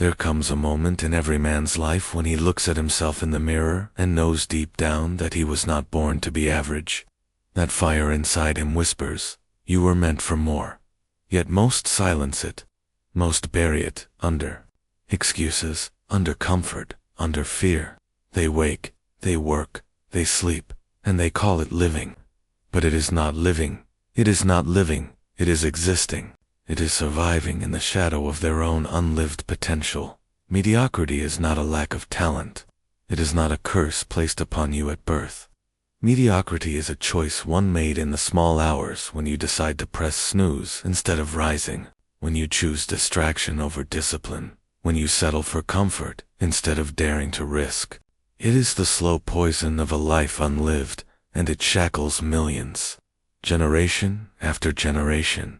There comes a moment in every man's life when he looks at himself in the mirror and knows deep down that he was not born to be average. That fire inside him whispers, "You were meant for more." Yet most silence it. Most bury it under excuses, under comfort, under fear. They wake, they work, they sleep, and they call it living. But it is not living. It is not living. It is existing. It is surviving in the shadow of their own unlived potential. Mediocrity is not a lack of talent. It is not a curse placed upon you at birth. Mediocrity is a choice one made in the small hours when you decide to press snooze instead of rising, when you choose distraction over discipline, when you settle for comfort instead of daring to risk. It is the slow poison of a life unlived, and it shackles millions, generation after generation.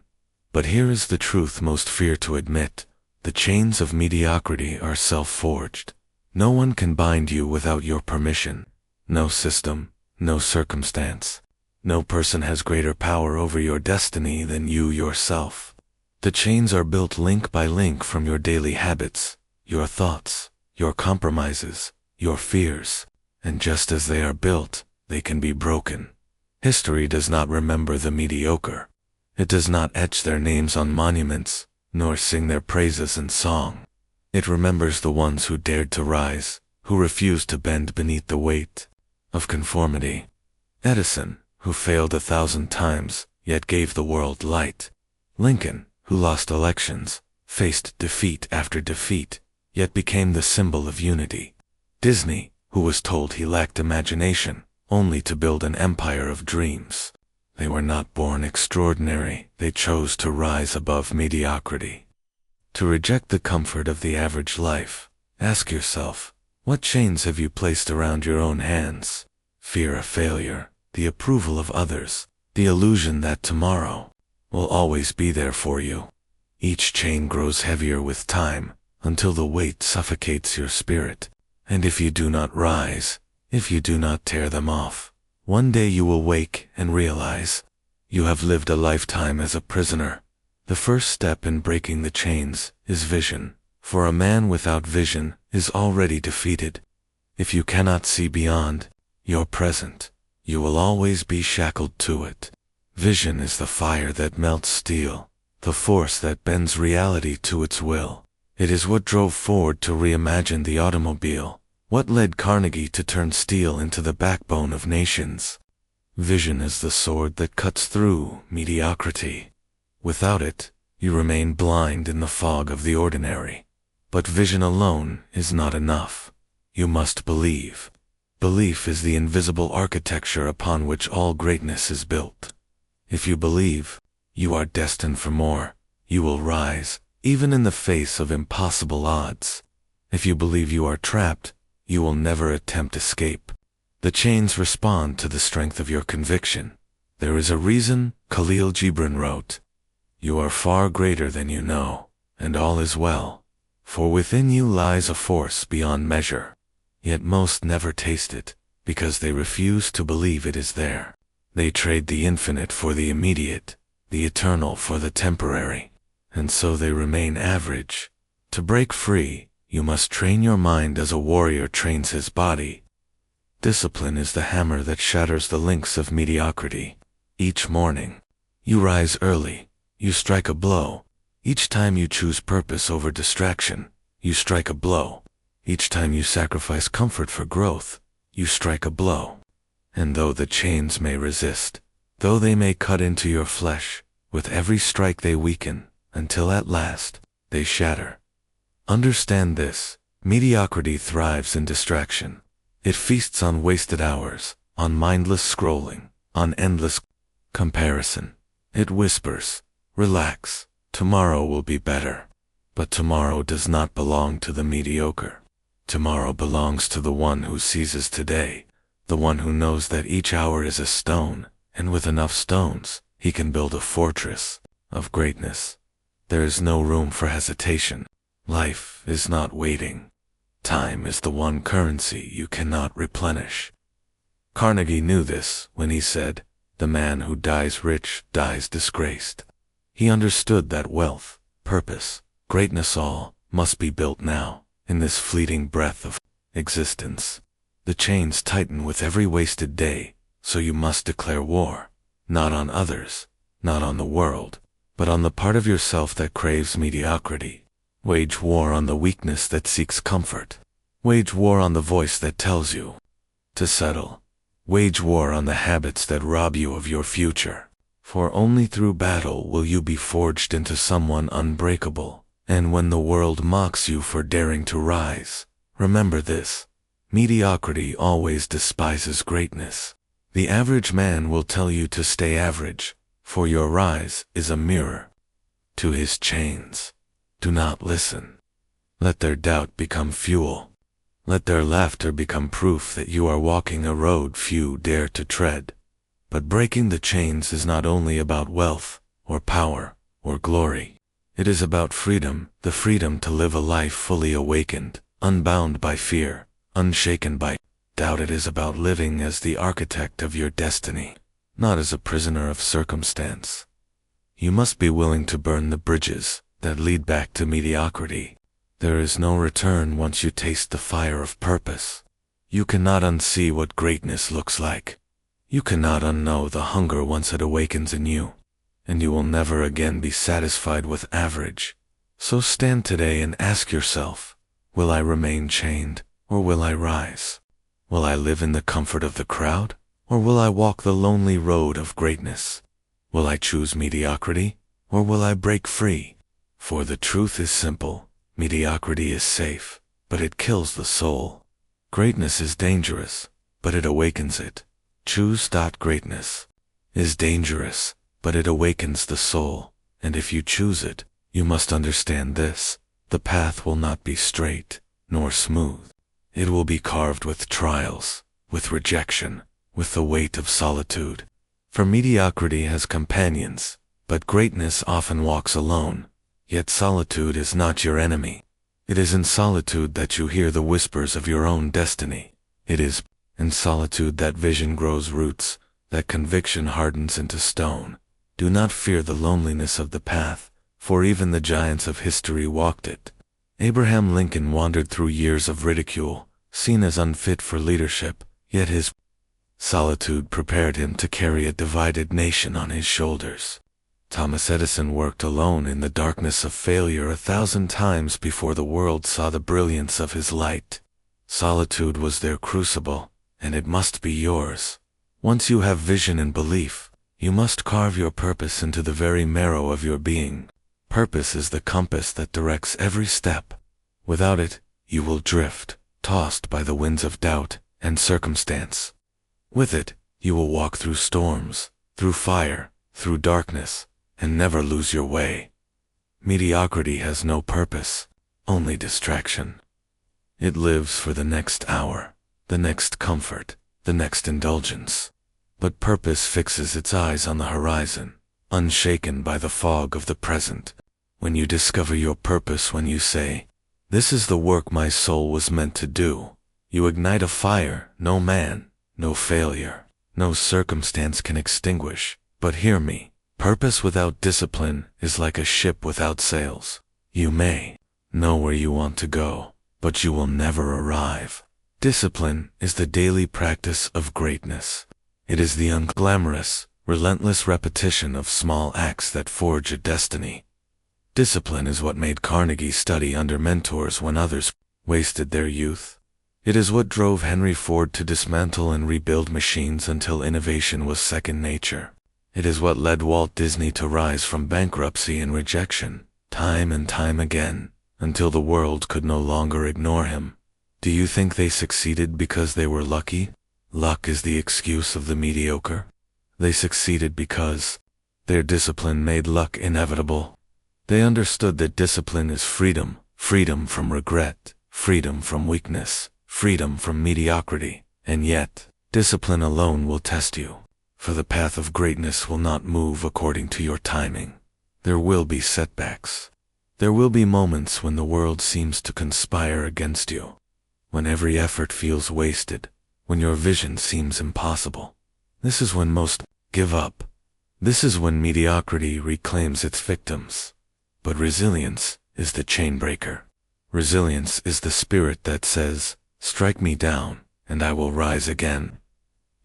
But here is the truth most fear to admit. The chains of mediocrity are self-forged. No one can bind you without your permission. No system, no circumstance. No person has greater power over your destiny than you yourself. The chains are built link by link from your daily habits, your thoughts, your compromises, your fears. And just as they are built, they can be broken. History does not remember the mediocre. It does not etch their names on monuments, nor sing their praises in song. It remembers the ones who dared to rise, who refused to bend beneath the weight of conformity. Edison, who failed 1,000 times, yet gave the world light. Lincoln, who lost elections, faced defeat after defeat, yet became the symbol of unity. Disney, who was told he lacked imagination, only to build an empire of dreams. They were not born extraordinary. They chose to rise above mediocrity. To reject the comfort of the average life, ask yourself, what chains have you placed around your own hands? Fear of failure, the approval of others, the illusion that tomorrow will always be there for you. Each chain grows heavier with time, until the weight suffocates your spirit. And if you do not rise, if you do not tear them off, one day you will wake and realize you have lived a lifetime as a prisoner. The first step in breaking the chains is vision, for a man without vision is already defeated. If you cannot see beyond your present, you will always be shackled to it. Vision is the fire that melts steel, the force that bends reality to its will. It is what drove Ford to reimagine the automobile, what led Carnegie to turn steel into the backbone of nations. Vision is the sword that cuts through mediocrity. Without it, you remain blind in the fog of the ordinary. But vision alone is not enough. You must believe. Belief is the invisible architecture upon which all greatness is built. If you believe, you are destined for more. You will rise, even in the face of impossible odds. If you believe you are trapped, you will never attempt escape. The chains respond to the strength of your conviction. There is a reason Khalil Gibran wrote, "You are far greater than you know, and all is well, for within you lies a force beyond measure." Yet most never taste it, because they refuse to believe it is there. They trade the infinite for the immediate, the eternal for the temporary, and so they remain average. To break free, you must train your mind as a warrior trains his body. Discipline is the hammer that shatters the links of mediocrity. Each morning, you rise early, you strike a blow. Each time you choose purpose over distraction, you strike a blow. Each time you sacrifice comfort for growth, you strike a blow. And though the chains may resist, though they may cut into your flesh, with every strike they weaken, until at last, they shatter. Understand this, mediocrity thrives in distraction. It feasts on wasted hours, on mindless scrolling, on endless comparison. It whispers, "Relax, tomorrow will be better." But tomorrow does not belong to the mediocre. Tomorrow belongs to the one who seizes today, the one who knows that each hour is a stone, and with enough stones, he can build a fortress of greatness. There is no room for hesitation. Life is not waiting. Time is the one currency you cannot replenish. Carnegie knew this when he said, "The man who dies rich dies disgraced." He understood that wealth, purpose, greatness all must be built now, in this fleeting breath of existence. The chains tighten with every wasted day, so you must declare war, not on others, not on the world, but on the part of yourself that craves mediocrity. Wage war on the weakness that seeks comfort. Wage war on the voice that tells you to settle. Wage war on the habits that rob you of your future. For only through battle will you be forged into someone unbreakable. And when the world mocks you for daring to rise, remember this: mediocrity always despises greatness. The average man will tell you to stay average, for your rise is a mirror to his chains. Do not listen. Let their doubt become fuel. Let their laughter become proof that you are walking a road few dare to tread. But breaking the chains is not only about wealth, or power, or glory. It is about freedom, the freedom to live a life fully awakened, unbound by fear, unshaken by doubt. It is about living as the architect of your destiny, not as a prisoner of circumstance. You must be willing to burn the bridges that lead back to mediocrity. There is no return once you taste the fire of purpose. You cannot unsee what greatness looks like. You cannot unknow the hunger once it awakens in you, and you will never again be satisfied with average. So stand today and ask yourself, will I remain chained, or will I rise? Will I live in the comfort of the crowd, or will I walk the lonely road of greatness? Will I choose mediocrity, or will I break free? For the truth is simple: mediocrity is safe, but it kills the soul. Greatness is dangerous, but it awakens it. Choose. Greatness is dangerous, but it awakens the soul, and if you choose it, you must understand this: the path will not be straight, nor smooth. It will be carved with trials, with rejection, with the weight of solitude. For mediocrity has companions, but greatness often walks alone. Yet solitude is not your enemy. It is in solitude that you hear the whispers of your own destiny. It is in solitude that vision grows roots, that conviction hardens into stone. Do not fear the loneliness of the path, for even the giants of history walked it. Abraham Lincoln wandered through years of ridicule, seen as unfit for leadership, yet his solitude prepared him to carry a divided nation on his shoulders. Thomas Edison worked alone in the darkness of failure 1,000 times before the world saw the brilliance of his light. Solitude was their crucible, and it must be yours. Once you have vision and belief, you must carve your purpose into the very marrow of your being. Purpose is the compass that directs every step. Without it, you will drift, tossed by the winds of doubt and circumstance. With it, you will walk through storms, through fire, through darkness, and never lose your way. Mediocrity has no purpose, only distraction. It lives for the next hour, the next comfort, the next indulgence. But purpose fixes its eyes on the horizon, unshaken by the fog of the present. When you discover your purpose, when you say, "This is the work my soul was meant to do," you ignite a fire no man, no failure, no circumstance can extinguish. But hear me. Purpose without discipline is like a ship without sails. You may know where you want to go, but you will never arrive. Discipline is the daily practice of greatness. It is the unglamorous, relentless repetition of small acts that forge a destiny. Discipline is what made Carnegie study under mentors when others wasted their youth. It is what drove Henry Ford to dismantle and rebuild machines until innovation was second nature. It is what led Walt Disney to rise from bankruptcy and rejection, time and time again, until the world could no longer ignore him. Do you think they succeeded because they were lucky? Luck is the excuse of the mediocre. They succeeded because their discipline made luck inevitable. They understood that discipline is freedom, freedom from regret, freedom from weakness, freedom from mediocrity, and yet, discipline alone will test you. For the path of greatness will not move according to your timing. There will be setbacks. There will be moments when the world seems to conspire against you, when every effort feels wasted, when your vision seems impossible. This is when most give up. This is when mediocrity reclaims its victims. But resilience is the chain breaker. Resilience is the spirit that says, "Strike me down, and I will rise again."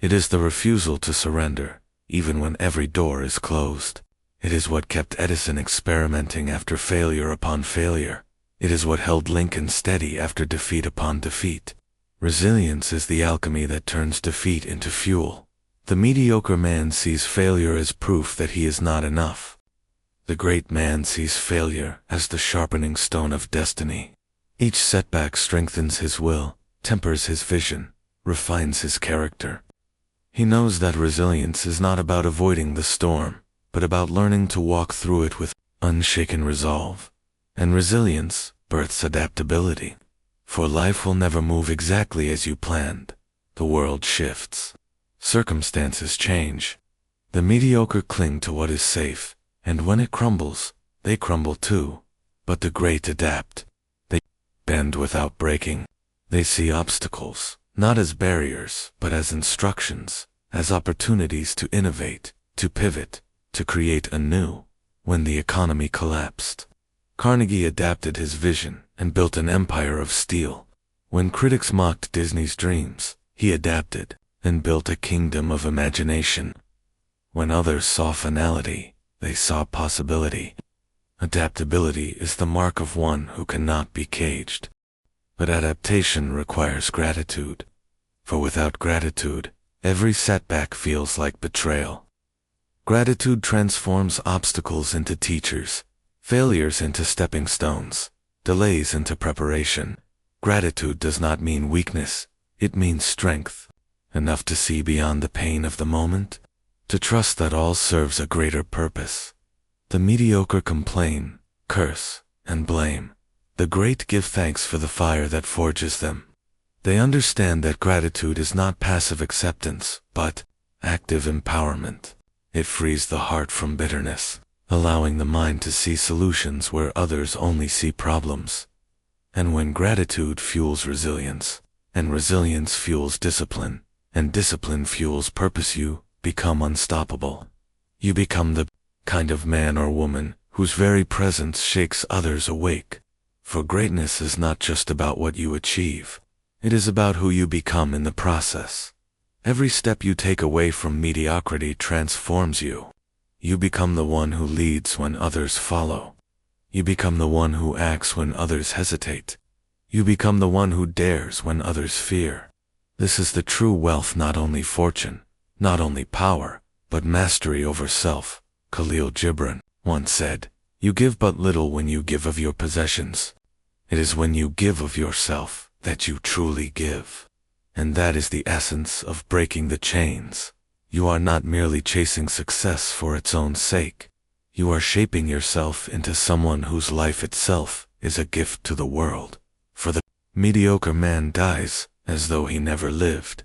It is the refusal to surrender, even when every door is closed. It is what kept Edison experimenting after failure upon failure. It is what held Lincoln steady after defeat upon defeat. Resilience is the alchemy that turns defeat into fuel. The mediocre man sees failure as proof that he is not enough. The great man sees failure as the sharpening stone of destiny. Each setback strengthens his will, tempers his vision, refines his character. He knows that resilience is not about avoiding the storm, but about learning to walk through it with unshaken resolve. And resilience births adaptability. For life will never move exactly as you planned. The world shifts. Circumstances change. The mediocre cling to what is safe, and when it crumbles, they crumble too. But the great adapt. They bend without breaking. They see obstacles, not as barriers, but as instructions, as opportunities to innovate, to pivot, to create anew. When the economy collapsed, Carnegie adapted his vision and built an empire of steel. When critics mocked Disney's dreams, he adapted and built a kingdom of imagination. When others saw finality, they saw possibility. Adaptability is the mark of one who cannot be caged. But adaptation requires gratitude. For without gratitude, every setback feels like betrayal. Gratitude transforms obstacles into teachers, failures into stepping stones, delays into preparation. Gratitude does not mean weakness, it means strength. Enough to see beyond the pain of the moment, to trust that all serves a greater purpose. The mediocre complain, curse, and blame. The great give thanks for the fire that forges them. They understand that gratitude is not passive acceptance, but active empowerment. It frees the heart from bitterness, allowing the mind to see solutions where others only see problems. And when gratitude fuels resilience, and resilience fuels discipline, and discipline fuels purpose, you become unstoppable. You become the kind of man or woman whose very presence shakes others awake. For greatness is not just about what you achieve. It is about who you become in the process. Every step you take away from mediocrity transforms you. You become the one who leads when others follow. You become the one who acts when others hesitate. You become the one who dares when others fear. This is the true wealth, not only fortune, not only power, but mastery over self. Khalil Gibran once said, "You give but little when you give of your possessions. It is when you give of yourself that you truly give." And that is the essence of breaking the chains. You are not merely chasing success for its own sake. You are shaping yourself into someone whose life itself is a gift to the world. For the mediocre man dies as though he never lived.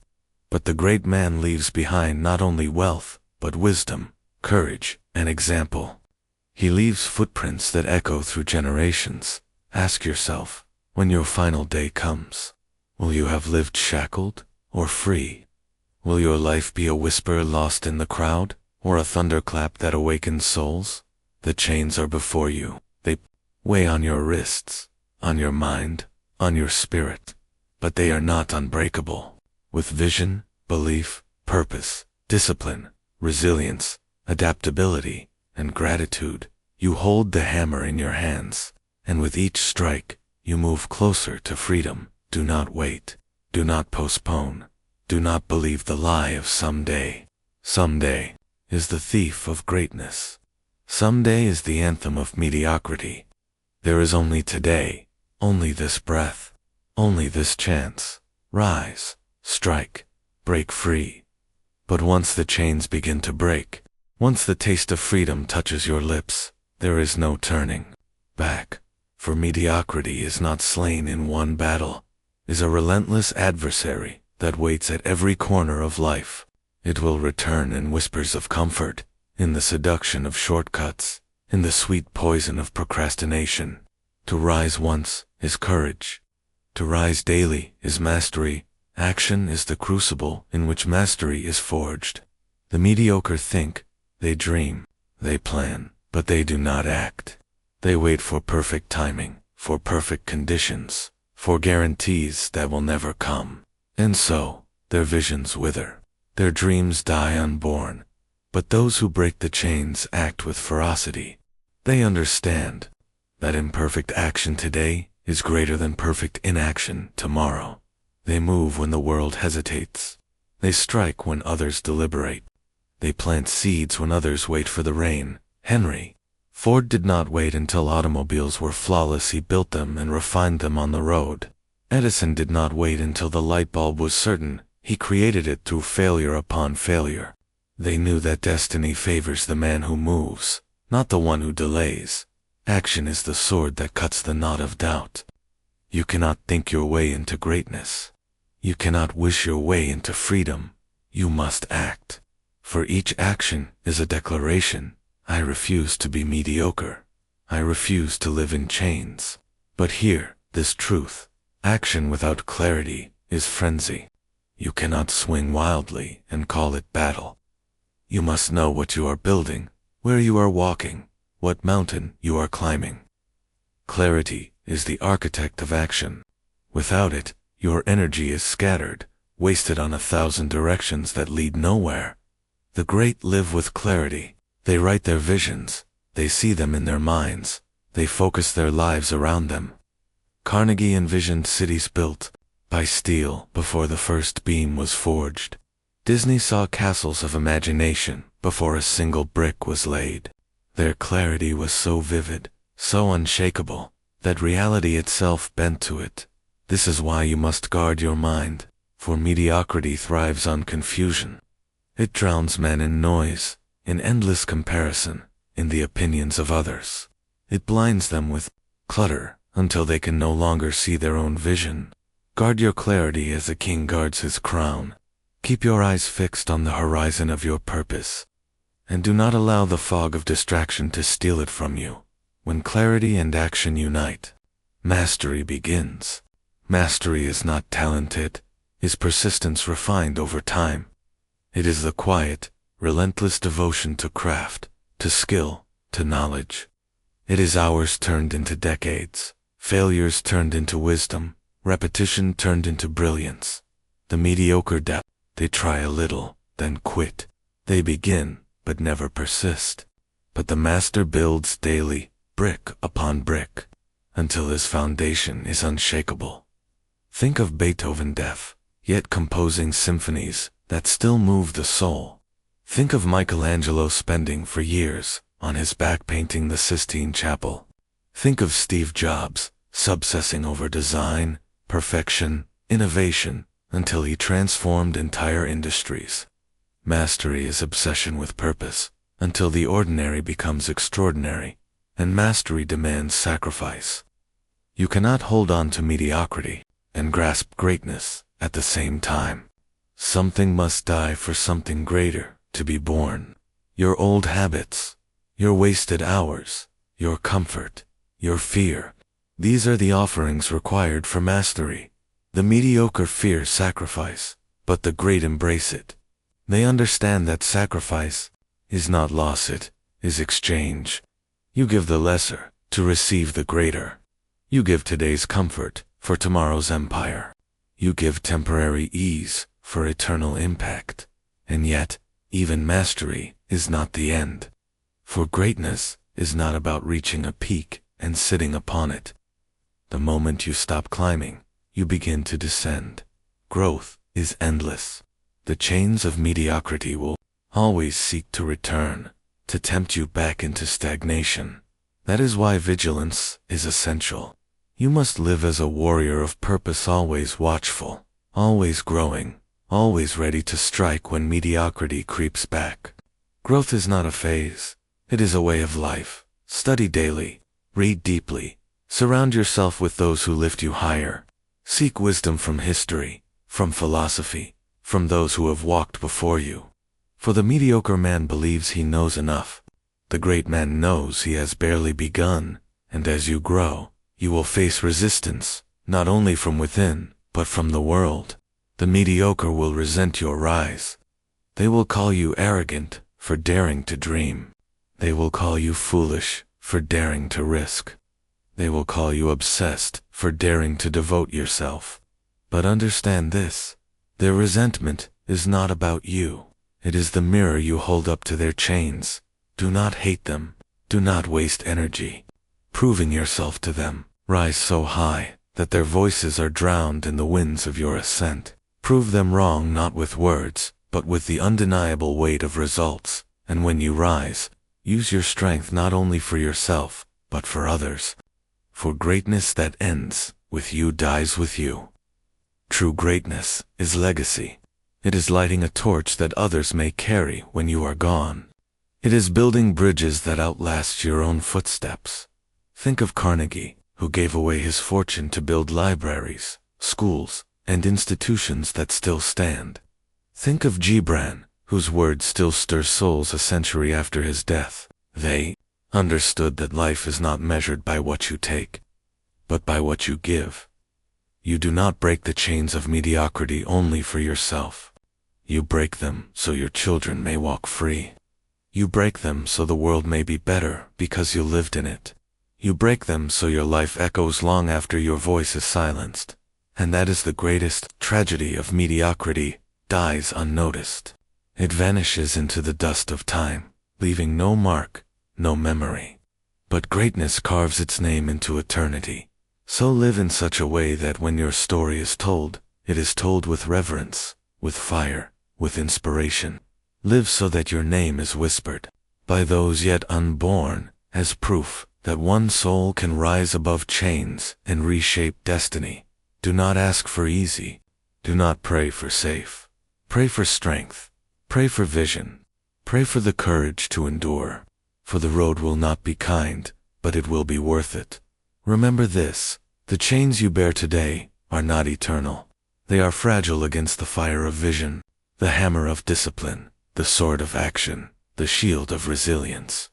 But the great man leaves behind not only wealth, but wisdom, courage, and example. He leaves footprints that echo through generations. Ask yourself, when your final day comes, will you have lived shackled or free? Will your life be a whisper lost in the crowd, or a thunderclap that awakens souls? The chains are before you. They weigh on your wrists, on your mind, on your spirit. But they are not unbreakable. With vision, belief, purpose, discipline, resilience, adaptability, and gratitude, you hold the hammer in your hands. And with each strike, you move closer to freedom. Do not wait. Do not postpone. Do not believe the lie of someday. Someday is the thief of greatness. Someday is the anthem of mediocrity. There is only today, only this breath, only this chance. Rise, strike, break free. But once the chains begin to break, once the taste of freedom touches your lips, there is no turning back. For mediocrity is not slain in one battle, is a relentless adversary that waits at every corner of life. It will return in whispers of comfort, in the seduction of shortcuts, in the sweet poison of procrastination. To rise once is courage. To rise daily is mastery. Action is the crucible in which mastery is forged. The mediocre think, they dream, they plan, but they do not act. They wait for perfect timing, for perfect conditions, for guarantees that will never come. And so, their visions wither, their dreams die unborn. But those who break the chains act with ferocity. They understand that imperfect action today is greater than perfect inaction tomorrow. They move when the world hesitates. They strike when others deliberate. They plant seeds when others wait for the rain. Henry Ford did not wait until automobiles were flawless. He built them and refined them on the road. Edison did not wait until the light bulb was certain. He created it through failure upon failure. They knew that destiny favors the man who moves, not the one who delays. Action is the sword that cuts the knot of doubt. You cannot think your way into greatness. You cannot wish your way into freedom. You must act. For each action is a declaration. I refuse to be mediocre. I refuse to live in chains. But hear this truth. Action without clarity is frenzy. You cannot swing wildly and call it battle. You must know what you are building, where you are walking, what mountain you are climbing. Clarity is the architect of action. Without it, your energy is scattered, wasted on 1,000 directions that lead nowhere. The great live with clarity. They write their visions. They see them in their minds. They focus their lives around them. Carnegie envisioned cities built by steel before the first beam was forged. Disney saw castles of imagination before a single brick was laid. Their clarity was so vivid, so unshakable, that reality itself bent to it. This is why you must guard your mind, for mediocrity thrives on confusion. It drowns men in noise, in endless comparison, in the opinions of others. It blinds them with clutter until they can no longer see their own vision. Guard your clarity as a king guards his crown. Keep your eyes fixed on the horizon of your purpose, and do not allow the fog of distraction to steal it from you. When clarity and action unite, mastery begins. Mastery is not talented, is persistence refined over time. It is the quiet, relentless devotion to craft, to skill, to knowledge. It is hours turned into decades, failures turned into wisdom, repetition turned into brilliance. The mediocre depth. They try a little, then quit. They begin, but never persist. But the master builds daily, brick upon brick, until his foundation is unshakable. Think of Beethoven deaf, yet composing symphonies that still move the soul. Think of Michelangelo spending for years on his back painting the Sistine Chapel. Think of Steve Jobs, obsessing over design, perfection, innovation, until he transformed entire industries. Mastery is obsession with purpose, until the ordinary becomes extraordinary, and mastery demands sacrifice. You cannot hold on to mediocrity and grasp greatness at the same time. Something must die for something greater to be born. Your old habits, your wasted hours, your comfort, your fear, these are the offerings required for mastery. The mediocre fear sacrifice, but the great embrace it. They understand that sacrifice is not loss, it is exchange. You give the lesser to receive the greater. You give today's comfort for tomorrow's empire. You give temporary ease for eternal impact. And yet, even mastery is not the end. For greatness is not about reaching a peak and sitting upon it. The moment you stop climbing, you begin to descend. Growth is endless. The chains of mediocrity will always seek to return, to tempt you back into stagnation. That is why vigilance is essential. You must live as a warrior of purpose, always watchful, always growing, always ready to strike when mediocrity creeps back. Growth is not a phase. It is a way of life. Study daily, read deeply, surround yourself with those who lift you higher. Seek wisdom from history, from philosophy, from those who have walked before you. For the mediocre man believes he knows enough. The great man knows he has barely begun, and as you grow, you will face resistance, not only from within, but from the world. The mediocre will resent your rise. They will call you arrogant for daring to dream. They will call you foolish for daring to risk. They will call you obsessed for daring to devote yourself. But understand this: their resentment is not about you. It is the mirror you hold up to their chains. Do not hate them. Do not waste energy proving yourself to them. Rise so high that their voices are drowned in the winds of your ascent. Prove them wrong not with words, but with the undeniable weight of results. And when you rise, use your strength not only for yourself, but for others. For greatness that ends with you dies with you. True greatness is legacy. It is lighting a torch that others may carry when you are gone. It is building bridges that outlast your own footsteps. Think of Carnegie, who gave away his fortune to build libraries, schools, and institutions that still stand. Think of Gibran, whose words still stir souls a century after his death. They understood that life is not measured by what you take, but by what you give. You do not break the chains of mediocrity only for yourself. You break them so your children may walk free. You break them so the world may be better because you lived in it. You break them so your life echoes long after your voice is silenced. And that is the greatest tragedy of mediocrity: dies unnoticed. It vanishes into the dust of time, leaving no mark, no memory. But greatness carves its name into eternity. So live in such a way that when your story is told, it is told with reverence, with fire, with inspiration. Live so that your name is whispered by those yet unborn as proof that one soul can rise above chains and reshape destiny. Do not ask for easy. Do not pray for safe. Pray for strength. Pray for vision. Pray for the courage to endure. For the road will not be kind, but it will be worth it. Remember this: the chains you bear today are not eternal. They are fragile against the fire of vision, the hammer of discipline, the sword of action, the shield of resilience.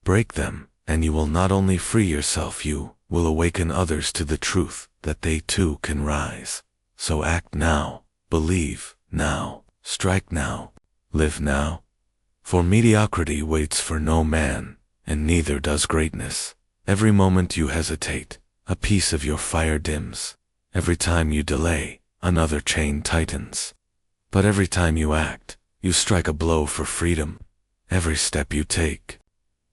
Break them, and you will not only free yourself, you will awaken others to the truth that they too can rise. So act now, believe now, strike now, live now. For mediocrity waits for no man, and neither does greatness. Every moment you hesitate, a piece of your fire dims. Every time you delay, another chain tightens. But every time you act, you strike a blow for freedom. Every step you take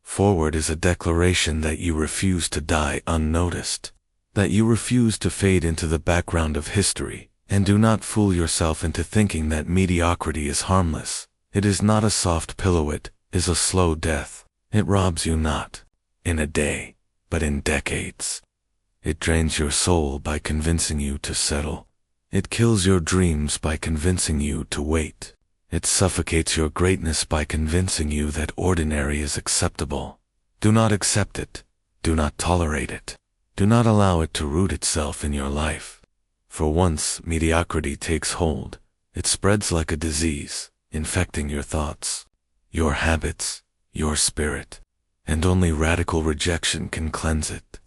forward is a declaration that you refuse to die unnoticed, that you refuse to fade into the background of history. And do not fool yourself into thinking that mediocrity is harmless. It is not a soft pillow, it is a slow death. It robs you not in a day, but in decades. It drains your soul by convincing you to settle. It kills your dreams by convincing you to wait. It suffocates your greatness by convincing you that ordinary is acceptable. Do not accept it. Do not tolerate it. Do not allow it to root itself in your life. For once mediocrity takes hold, it spreads like a disease, infecting your thoughts, your habits, your spirit, and only radical rejection can cleanse it.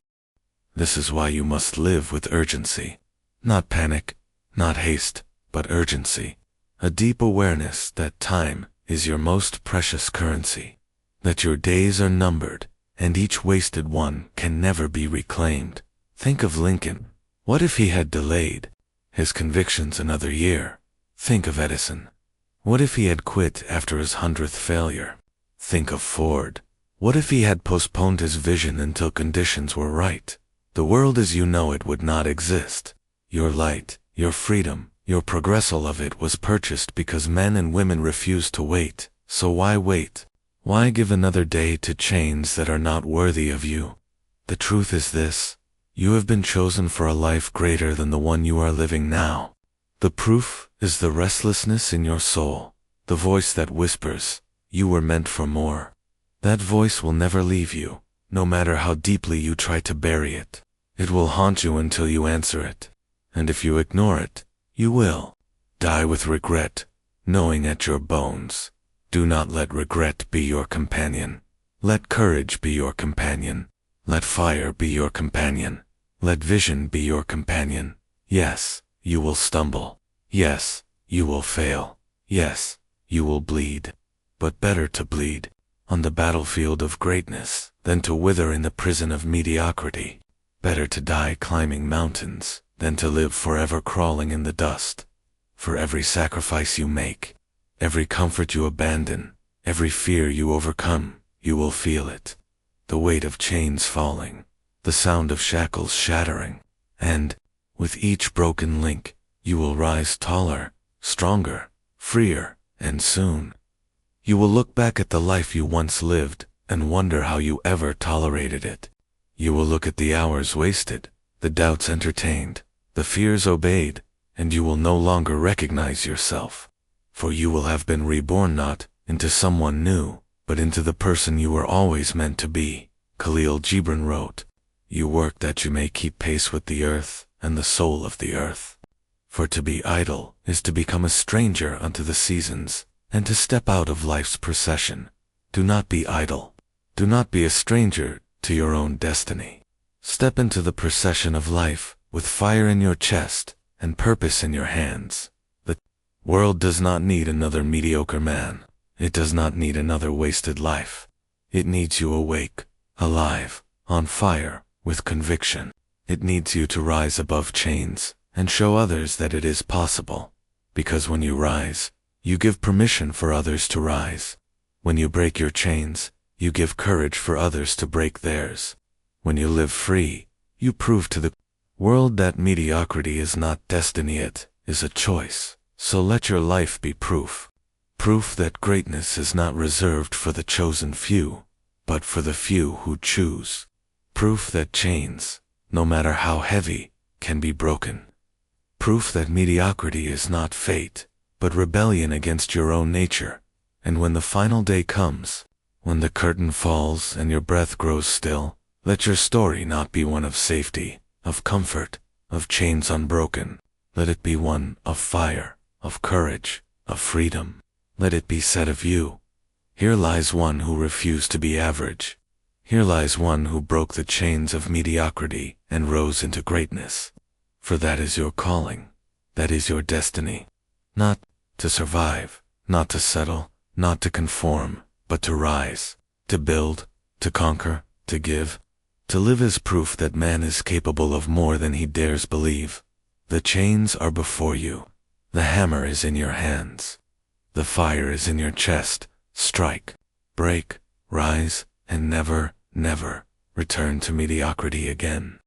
This is why you must live with urgency. Not panic, not haste, but urgency. A deep awareness that time is your most precious currency, that your days are numbered, and each wasted one can never be reclaimed. Think of Lincoln. What if he had delayed his convictions another year? Think of Edison. What if he had quit after his 100th failure? Think of Ford. What if he had postponed his vision until conditions were right? The world as you know it would not exist. Your light, your freedom, your progressal of it was purchased because men and women refused to wait. So why wait? Why give another day to chains that are not worthy of you? The truth is this: you have been chosen for a life greater than the one you are living now. The proof is the restlessness in your soul, the voice that whispers, "You were meant for more." That voice will never leave you, no matter how deeply you try to bury it. It will haunt you until you answer it. And if you ignore it, you will die with regret, knowing at your bones. Do not let regret be your companion. Let courage be your companion. Let fire be your companion. Let vision be your companion. Yes, you will stumble. Yes, you will fail. Yes, you will bleed. But better to bleed on the battlefield of greatness than to wither in the prison of mediocrity. Better to die climbing mountains than to live forever crawling in the dust. For every sacrifice you make, every comfort you abandon, every fear you overcome, you will feel it. The weight of chains falling, the sound of shackles shattering, and, with each broken link, you will rise taller, stronger, freer, and soon you will look back at the life you once lived and wonder how you ever tolerated it. You will look at the hours wasted, the doubts entertained, the fears obeyed, and you will no longer recognize yourself. For you will have been reborn not into someone new, but into the person you were always meant to be. Khalil Gibran wrote, "You work that you may keep pace with the earth and the soul of the earth. For to be idle is to become a stranger unto the seasons, and to step out of life's procession. Do not be idle. Do not be a stranger to your own destiny. Step into the procession of life with fire in your chest and purpose in your hands. The world does not need another mediocre man. It does not need another wasted life. It needs you awake, alive, on fire, with conviction. It needs you to rise above chains and show others that it is possible. Because when you rise, you give permission for others to rise. When you break your chains, you give courage for others to break theirs. When you live free, you prove to the world that mediocrity is not destiny, it is a choice. So let your life be proof. Proof that greatness is not reserved for the chosen few, but for the few who choose. Proof that chains, no matter how heavy, can be broken. Proof that mediocrity is not fate, but rebellion against your own nature. And when the final day comes, when the curtain falls and your breath grows still, let your story not be one of safety, of comfort, of chains unbroken. Let it be one of fire, of courage, of freedom. Let it be said of you, "Here lies one who refused to be average. Here lies one who broke the chains of mediocrity and rose into greatness." For that is your calling. That is your destiny. Not to survive, not to settle, not to conform, but to rise, to build, to conquer, to give, to live as proof that man is capable of more than he dares believe. The chains are before you. The hammer is in your hands. The fire is in your chest. Strike, break, rise, and never, never return to mediocrity again.